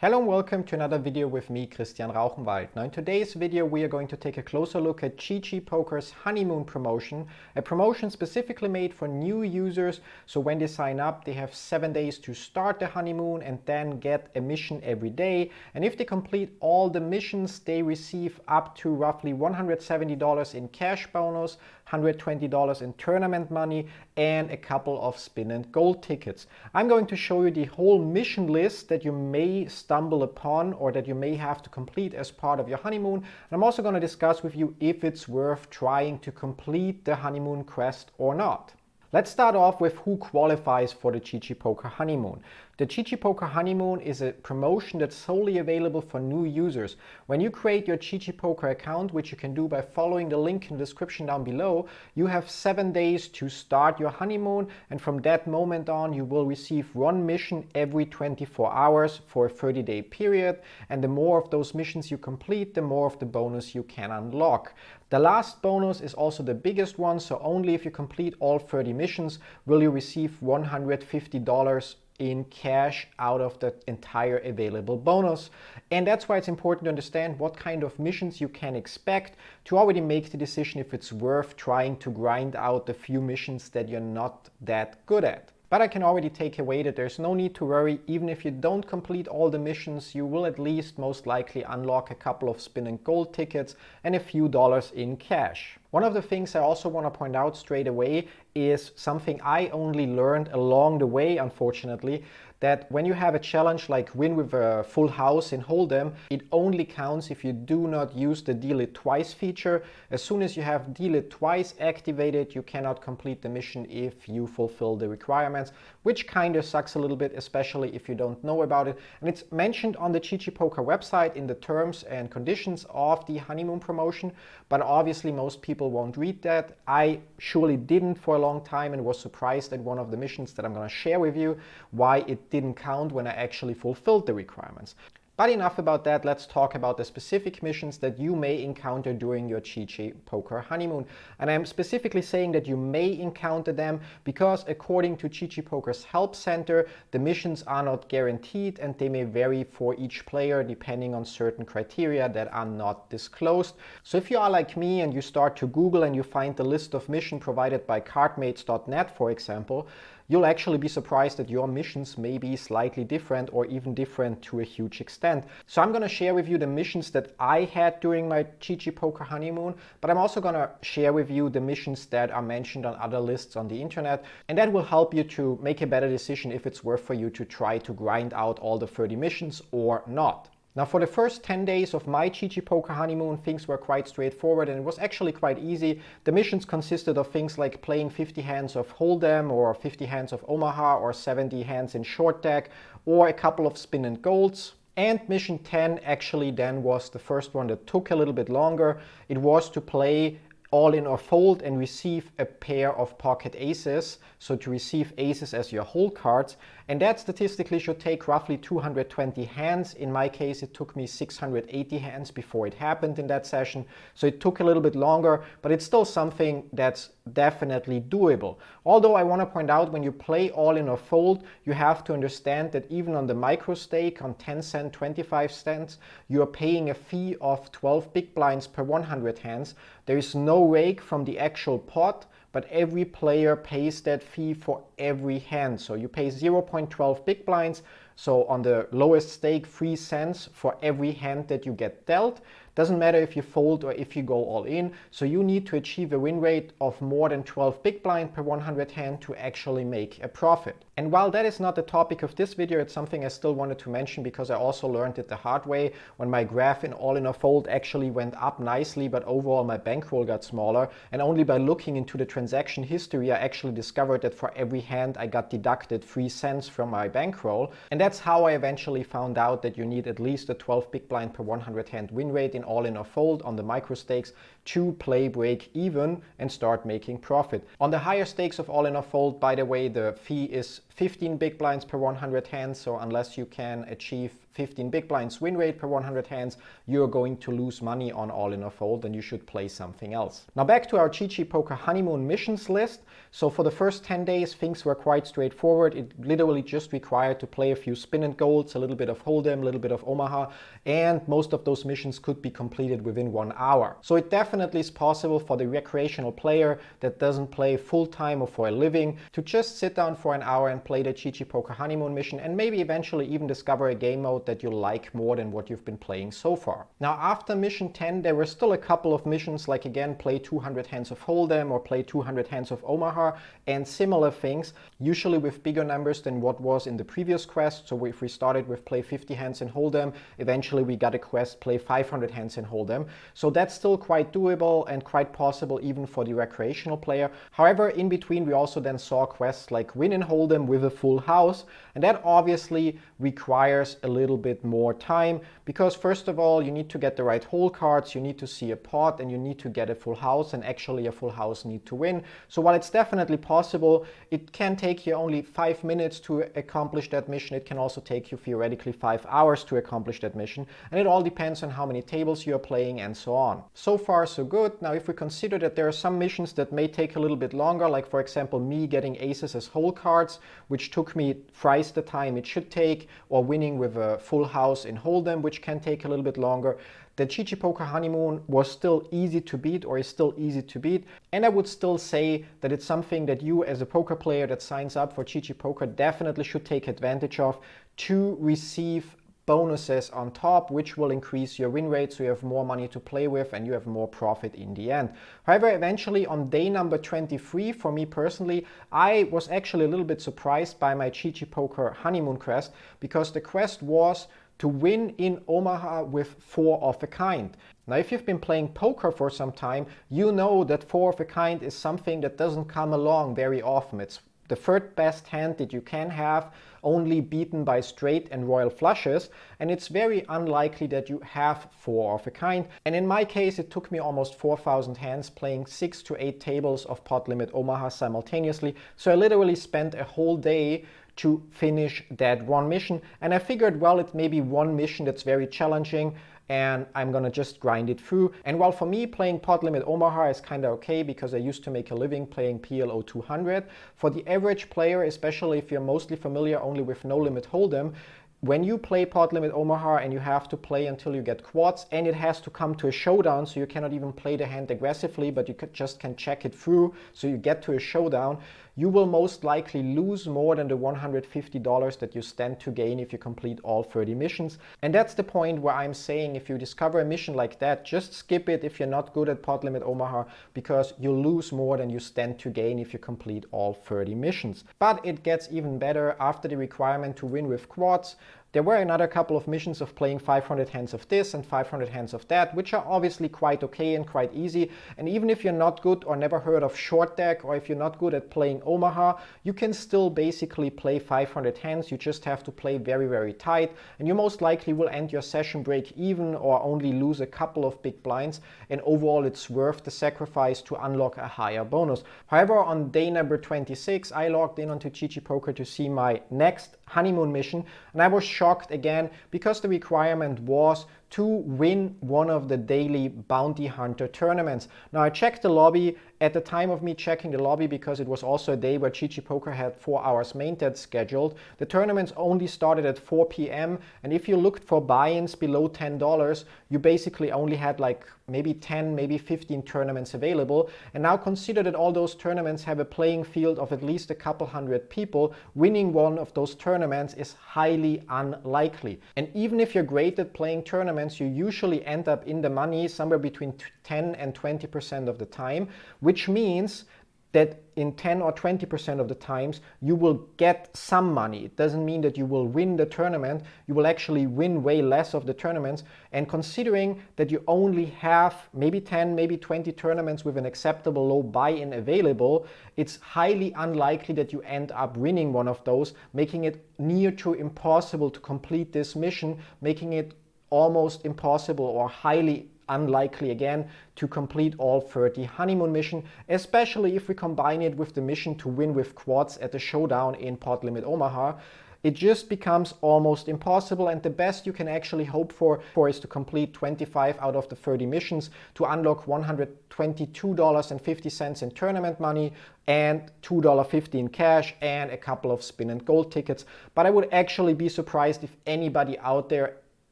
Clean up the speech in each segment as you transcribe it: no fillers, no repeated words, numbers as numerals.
Hello and welcome to another video with me, Rauchenwald. Now in today's video we are going to take a closer look at GG Poker's Honeymoon promotion, a promotion specifically made for new users, so when they sign up they have 7 days to start the honeymoon and then get a mission every day, and if they complete all the missions they receive up to roughly $170 in cash bonus, $120 in tournament money and a couple of spin and gold tickets. I'm going to show you the whole mission list that you may stumble upon or that you may have to complete as part of your honeymoon. And I'm also going to discuss with you if it's worth trying to complete the honeymoon quest or not. Let's start off with who qualifies for the GG Poker Honeymoon. The GG Poker Honeymoon is a promotion that's solely available for new users. When you create your GG Poker account, which you can do by following the link in the description down below, you have 7 days to start your honeymoon, and from that moment on you will receive one mission every 24 hours for a 30-day period, and the more of those missions you complete, the more of the bonus you can unlock. The last bonus is also the biggest one, so only if you complete all 30 missions will you receive $150 in cash out of the entire available bonus. And that's why it's important to understand what kind of missions you can expect to already make the decision if it's worth trying to grind out the few missions that you're not that good at. But I can already take away that there's no need to worry. Even if you don't complete all the missions, you will at least most likely unlock a couple of spin and gold tickets and a few dollars in cash. One of the things I also want to point out straight away is something I only learned along the way, unfortunately, that when you have a challenge like win with a full house in Hold'em, it only counts if you do not use the deal it twice feature. As soon as you have deal it twice activated, you cannot complete the mission if you fulfill the requirements, which kind of sucks a little bit, especially if you don't know about it. And it's mentioned on the GG Poker website in the terms and conditions of the honeymoon promotion, but obviously most people won't read that. I surely didn't for a long time and was surprised at one of the missions that I'm going to share with you why it didn't count when I actually fulfilled the requirements. But enough about that, let's talk about the specific missions that you may encounter during your GG Poker Honeymoon. And I'm specifically saying that you may encounter them because according to GG Poker's Help Center, the missions are not guaranteed and they may vary for each player depending on certain criteria that are not disclosed. So if you are like me and you start to Google and you find the list of missions provided by cardmates.net, for example, you'll actually be surprised that your missions may be slightly different or even different to a huge extent. So I'm going to share with you the missions that I had during my GG Poker Honeymoon, but I'm also going to share with you the missions that are mentioned on other lists on the internet, and that will help you to make a better decision if it's worth for you to try to grind out all the 30 missions or not. Now for the first 10 days of my GG Poker Honeymoon, things were quite straightforward and it was actually quite easy. The missions consisted of things like playing 50 hands of Hold'em or 50 hands of Omaha or 70 hands in short deck or a couple of spin and golds. And mission 10 actually then was the first one that took a little bit longer. It was to play all in or fold and receive a pair of pocket aces, so to receive aces as your hold cards, and that statistically should take roughly 220 hands. In my case it took me 680 hands before it happened in that session, so it took a little bit longer, but it's still something that's definitely doable. Although I want to point out, when you play all in or fold, you have to understand that even on the micro stake on 10 cent 25 cents you are paying a fee of 12 big blinds per 100 hands. There is no rake from the actual pot, but every player pays that fee for every hand. So you pay 0.12 big blinds, so on the lowest stake 3 cents for every hand that you get dealt. Doesn't matter if you fold or if you go all in, so you need to achieve a win rate of more than 12 big blind per 100 hand to actually make a profit. And while that is not the topic of this video, it's something I still wanted to mention because I also learned it the hard way when my graph in all in or fold actually went up nicely, but overall my bankroll got smaller, and only by looking into the transaction history I actually discovered that for every hand I got deducted 3 cents from my bankroll. And that's how I eventually found out that you need at least a 12 big blind per 100 hand win rate in all in or fold on the micro stakes to play break even and start making profit. On the higher stakes of all in or fold, by the way, the fee is 15 big blinds per 100 hands, so unless you can achieve 15 big blinds win rate per 100 hands, you're going to lose money on all in or fold, and you should play something else. Now back to our GG Poker Honeymoon missions list. So for the first 10 days, things were quite straightforward. It literally just required to play a few spin and golds, a little bit of hold'em, a little bit of Omaha, and most of those missions could be completed within 1 hour. So it definitely is possible for the recreational player that doesn't play full time or for a living to just sit down for an hour and play the GG Poker Honeymoon mission, and maybe eventually even discover a game mode that you like more than what you've been playing so far. Now after mission 10, there were still a couple of missions, like again play 200 hands of hold'em or play 200 hands of Omaha and similar things, usually with bigger numbers than what was in the previous quest. So if we started with play 50 hands in hold'em, eventually we got a quest play 500 hands in hold'em. So that's still quite doable and quite possible even for the recreational player. However, in between we also then saw quests like win in hold'em with a full house, and that obviously requires a little bit more time, because first of all you need to get the right hole cards, you need to see a pot, and you need to get a full house, and actually a full house need to win. So while it's definitely possible, it can take you only 5 minutes to accomplish that mission. It can also take you theoretically 5 hours to accomplish that mission, and it all depends on how many tables you're playing and so on. So far so good. Now if we consider that there are some missions that may take a little bit longer, like for example me getting aces as hole cards, which took me thrice the time it should take, or winning with a full house in hold'em, which can take a little bit longer, the GG Poker Honeymoon was still easy to beat, or is still easy to beat. And I would still say that it's something that you as a poker player that signs up for GG Poker definitely should take advantage of to receive bonuses on top, which will increase your win rate, so you have more money to play with and you have more profit in the end. However, eventually on day number 23, for me personally, I was actually a little bit surprised by my GG Poker Honeymoon quest, because the quest was to win in Omaha with 4 of a kind. Now if you've been playing poker for some time, you know that 4 of a kind is something that doesn't come along very often. It's the third best hand that you can have, only beaten by straight and royal flushes, and it's very unlikely that you have 4 of a kind. And in my case, it took me almost 4,000 hands playing 6 to 8 tables of pot limit Omaha simultaneously. So I literally spent a whole day to finish that one mission, and I figured, well, it may be one mission that's very challenging and I'm gonna just grind it through. And while for me playing pot limit Omaha is kind of okay, because I used to make a living playing PLO 200, for the average player, especially if you're mostly familiar only with no limit hold'em, when you play pot limit Omaha and you have to play until you get quads, and it has to come to a showdown, so you cannot even play the hand aggressively, but you just can check it through so you get to a showdown, you will most likely lose more than the $150 that you stand to gain if you complete all 30 missions. And that's the point where I'm saying, if you discover a mission like that, just skip it if you're not good at pot limit Omaha, because you'll lose more than you stand to gain if you complete all 30 missions. But it gets even better after the requirement to win with quads. There were another couple of missions of playing 500 hands of this and 500 hands of that, which are obviously quite okay and quite easy. And even if you're not good or never heard of short deck, or if you're not good at playing Omaha, you can still basically play 500 hands. You just have to play very, very tight, and you most likely will end your session break even or only lose a couple of big blinds, and overall it's worth the sacrifice to unlock a higher bonus. However, on day number 26, I logged in onto GG Poker to see my next honeymoon mission, and I was shocked again, because the requirement was to win one of the daily bounty hunter tournaments. Now I checked the lobby at the time of me checking the lobby, because it was also a day where GG Poker had 4 hours mainnet scheduled. The tournaments only started at 4 p.m. and if you looked for buy-ins below $10, you basically only had like maybe 10, maybe 15 tournaments available. And now consider that all those tournaments have a playing field of at least a couple hundred people. Winning one of those tournaments is highly unlikely. And even if you're great at playing tournaments, you usually end up in the money somewhere between 10 and 20% of the time, which means that in 10 or 20% of the times you will get some money. It doesn't mean that you will win the tournament. You will actually win way less of the tournaments. And considering that you only have maybe 10, maybe 20 tournaments with an acceptable low buy-in available, it's highly unlikely that you end up winning one of those, making it near to impossible to complete this mission, making it almost impossible or highly unlikely again to complete all 30 honeymoon mission, especially if we combine it with the mission to win with quads at the showdown in Pot Limit Omaha. It just becomes almost impossible, and the best you can actually hope for is to complete 25 out of the 30 missions to unlock $122.50 in tournament money and $2.50 in cash and a couple of spin and gold tickets. But I would actually be surprised if anybody out there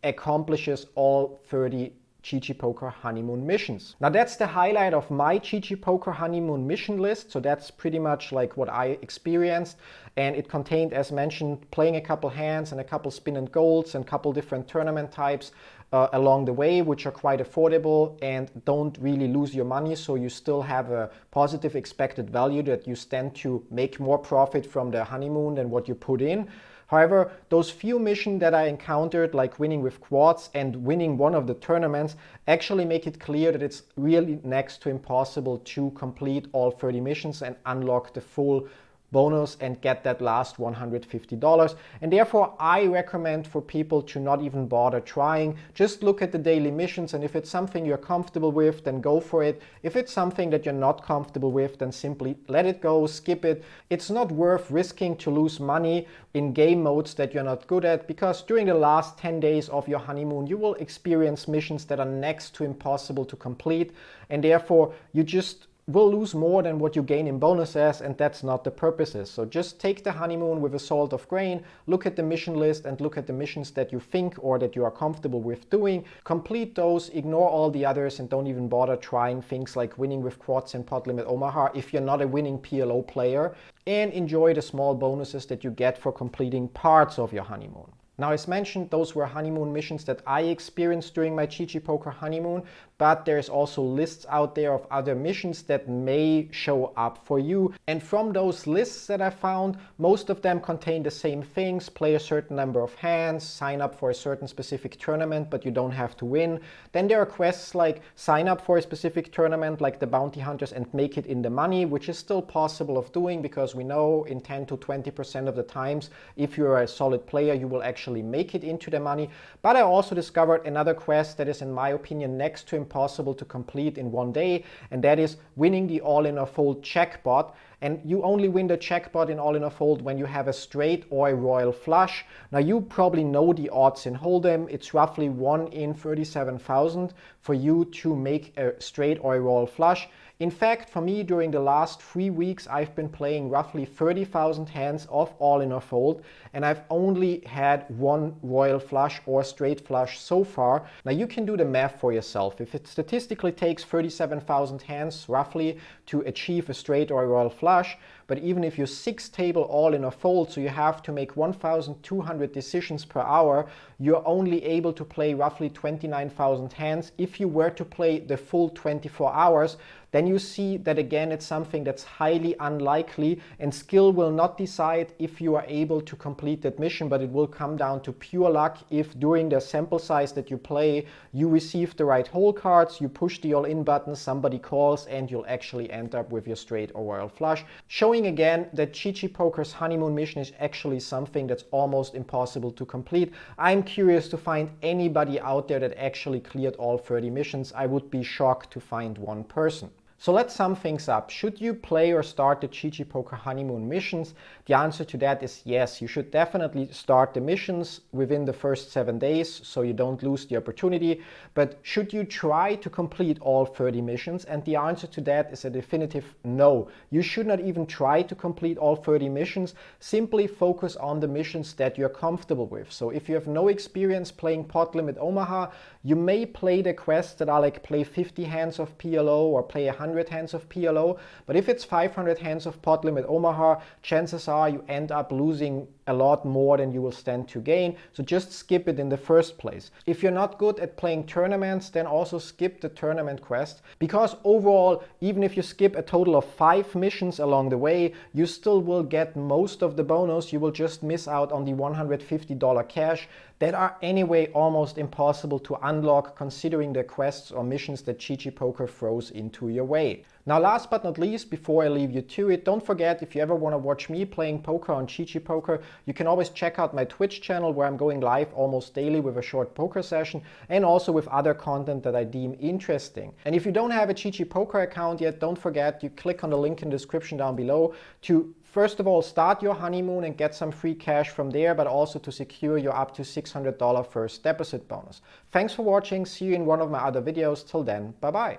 accomplishes all 30 GG Poker Honeymoon missions. Now that's the highlight of my GG Poker Honeymoon mission list. So that's pretty much like what I experienced. And it contained, as mentioned, playing a couple hands and a couple spin and golds and a couple different tournament types along the way, which are quite affordable and don't really lose your money. So you still have a positive expected value that you stand to make more profit from the honeymoon than what you put in. However, those few missions that I encountered, like winning with quads and winning one of the tournaments, actually make it clear that it's really next to impossible to complete all 30 missions and unlock the full bonus and get that last $150. And therefore I recommend for people to not even bother trying. Just look at the daily missions, and if it's something you're comfortable with, then go for it. If it's something that you're not comfortable with, then simply let it go, skip it. It's not worth risking to lose money in game modes that you're not good at, because during the last 10 days of your honeymoon you will experience missions that are next to impossible to complete, and therefore you just will lose more than what you gain in bonuses, and that's not the purposes. So just take the honeymoon with a salt of grain, look at the mission list and look at the missions that you think or that you are comfortable with doing, complete those, ignore all the others, and don't even bother trying things like winning with quads in Pot Limit Omaha if you're not a winning PLO player, and enjoy the small bonuses that you get for completing parts of your honeymoon. Now, as mentioned, those were honeymoon missions that I experienced during my GG Poker Honeymoon, but there's also lists out there of other missions that may show up for you. And from those lists that I found, most of them contain the same things: play a certain number of hands, sign up for a certain specific tournament, but you don't have to win. Then there are quests like sign up for a specific tournament like the Bounty Hunters and make it in the money, which is still possible of doing, because we know in 10 to 20% of the times, if you're a solid player, you will actually make it into the money. But I also discovered another quest that is, in my opinion, next to impossible to complete in one day, and that is winning the all-in or fold jackpot. And you only win the jackpot in all-in or fold when you have a straight or a royal flush. Now you probably know the odds in Hold'em. It's roughly 1 in 37,000 for you to make a straight or a royal flush. In fact, for me, during the last 3 weeks, I've been playing roughly 30,000 hands of all-in or fold, and I've only had 1 royal flush or straight flush so far. Now you can do the math for yourself. If it statistically takes 37,000 hands roughly to achieve a straight or a royal flush, but even if you 6-table all-in or fold, so you have to make 1,200 decisions per hour, you're only able to play roughly 29,000 hands. If you were to play the full 24 hours, then you see that again it's something that's highly unlikely, and skill will not decide if you are able to complete that mission, but it will come down to pure luck. If during the sample size that you play, you receive the right hole cards, you push the all-in button, somebody calls, and you'll actually end up with your straight or royal flush. Showing again that GG Poker's honeymoon mission is actually something that's almost impossible to complete. I'm curious to find anybody out there that actually cleared all 30 missions. I would be shocked to find one person. So let's sum things up. Should you play or start the GG Poker Honeymoon missions? The answer to that is yes. You should definitely start the missions within the first 7 days so you don't lose the opportunity. But should you try to complete all 30 missions? And the answer to that is a definitive no. You should not even try to complete all 30 missions. Simply focus on the missions that you're comfortable with. So if you have no experience playing Pot Limit Omaha, you may play the quests that are like play 50 hands of PLO or play 100 hands of PLO, but if it's 500 hands of Pot Limit Omaha, chances are you end up losing a lot more than you will stand to gain, so just skip it in the first place. If you're not good at playing tournaments, then also skip the tournament quest, because overall, even if you skip a total of 5 missions along the way, you still will get most of the bonus. You will just miss out on the $150 cash that are anyway almost impossible to unlock considering the quests or missions that GG Poker throws into your way. Now last but not least, before I leave you to it, don't forget, if you ever want to watch me playing poker on GG Poker, you can always check out my Twitch channel where I'm going live almost daily with a short poker session and also with other content that I deem interesting. And if you don't have a GG Poker account yet, don't forget, you click on the link in the description down below to first of all start your honeymoon and get some free cash from there, but also to secure your up to $600 first deposit bonus. Thanks for watching. See you in one of my other videos. Till then, bye bye.